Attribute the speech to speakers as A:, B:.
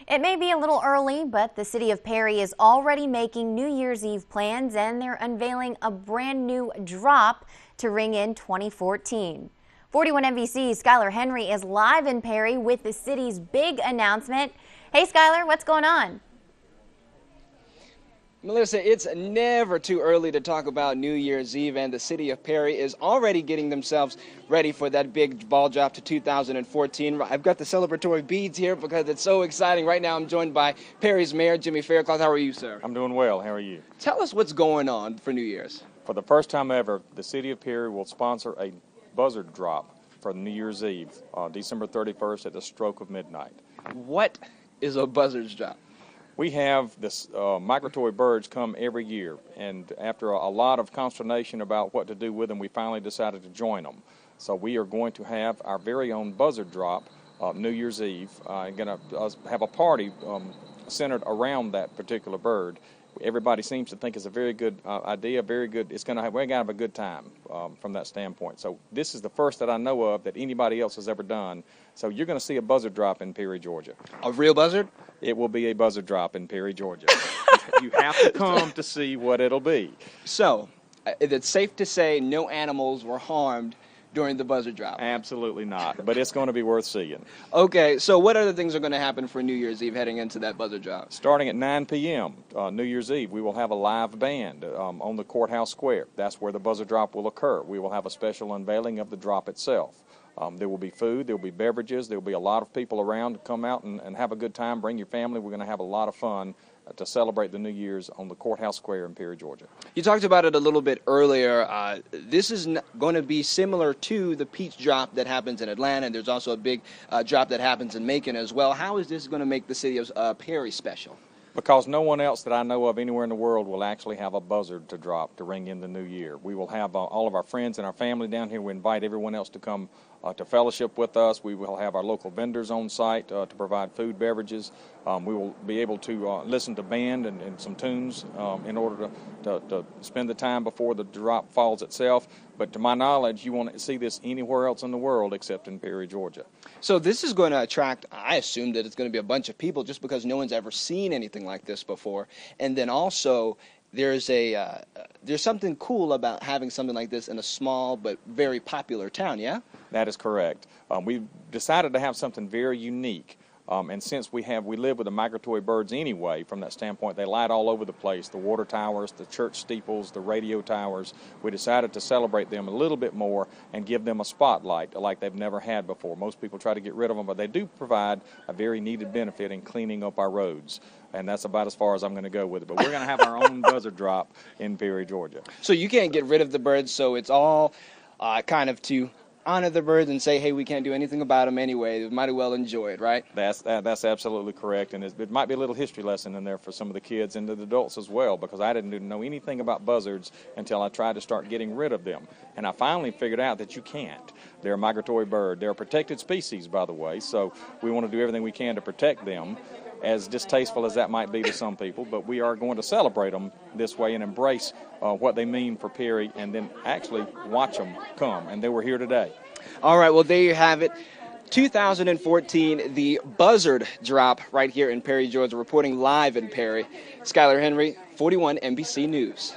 A: It may be a little early, but the city of Perry is already making New Year's Eve plans, and they're unveiling a brand new drop to ring in 2014. 41 NBC's Skyler Henry is live in Perry with the city's big announcement. Hey Skyler, what's going on?
B: Melissa, it's never too early to talk about New Year's Eve, and the city of Perry is already getting themselves ready for that big ball drop to 2014. I've got the celebratory beads here because it's so exciting. Right now I'm joined by Perry's Mayor, Jimmy Faircloth. How are you, sir?
C: I'm doing well. How are you?
B: Tell us what's going on for New Year's.
C: For the first time ever, the city of Perry will sponsor a Buzzard drop for New Year's Eve, December 31st at the stroke of midnight.
B: What is a Buzzard's drop?
C: We have this migratory birds come every year, and after a lot of consternation about what to do with them, we finally decided to join them. So we are going to have our very own Buzzard drop New Year's Eve. Going to have a party centered around that particular bird. Everybody seems to think it's a very good idea, very good. We're going to have a good time from that standpoint. So this is the first that I know of that anybody else has ever done. So you're going to see a Buzzard drop in Perry, Georgia.
B: A real buzzard?
C: It will be a Buzzard drop in Perry, Georgia. You have to come to see what it'll be.
B: So, it's safe to say no animals were harmed during the Buzzard drop?
C: Absolutely not, but it's going to be worth seeing.
B: Okay, so what other things are going to happen for New Year's Eve heading into that Buzzard drop?
C: Starting at 9 p.m. New Year's Eve, we will have a live band on the courthouse square. That's where the Buzzard drop will occur. We will have a special unveiling of the drop itself. There will be food, there will be beverages, there will be a lot of people around to come out and have a good time. Bring your family. We're going to have a lot of fun to celebrate the New Year's on the courthouse square in Perry, Georgia.
B: You talked about it a little bit earlier. This is going to be similar to the Peach drop that happens in Atlanta, and there's also a big drop that happens in Macon as well. How is this going to make the city of Perry special?
C: Because no one else that I know of anywhere in the world will actually have a Buzzard to drop to ring in the new year. We will have all of our friends and our family down here. We invite everyone else to come to fellowship with us. We will have our local vendors on site to provide food, beverages. We will be able to listen to band and some tunes in order to spend the time before the drop falls itself. But to my knowledge, you won't see this anywhere else in the world except in Perry, Georgia.
B: So this is going to attract, I assume that it's going to be a bunch of people just because no one's ever seen anything like this before. And then also, there's something cool about having something like this in a small but very popular town, yeah?
C: That is correct. We've decided to have something very unique. And since we live with the migratory birds anyway, from that standpoint, they light all over the place, the water towers, the church steeples, the radio towers. We decided to celebrate them a little bit more and give them a spotlight like they've never had before. Most people try to get rid of them, but they do provide a very needed benefit in cleaning up our roads. And that's about as far as I'm going to go with it. But we're going to have our own Buzzard drop in Perry, Georgia.
B: So you can't get rid of the birds, so it's all kind of to honor the birds and say, hey, we can't do anything about them anyway. We might as well enjoy it, right?
C: That's absolutely correct, and it might be a little history lesson in there for some of the kids and the adults as well, because I didn't know anything about buzzards until I tried to start getting rid of them. And I finally figured out that you can't. They're a migratory bird. They're a protected species, by the way, so we want to do everything we can to protect them, as distasteful as that might be to some people, but we are going to celebrate them this way and embrace what they mean for Perry, and then actually watch them come, and they were here today.
B: All right, well, there you have it. 2014, the Buzzard drop right here in Perry, Georgia, reporting live in Perry. Skyler Henry, 41 NBC News.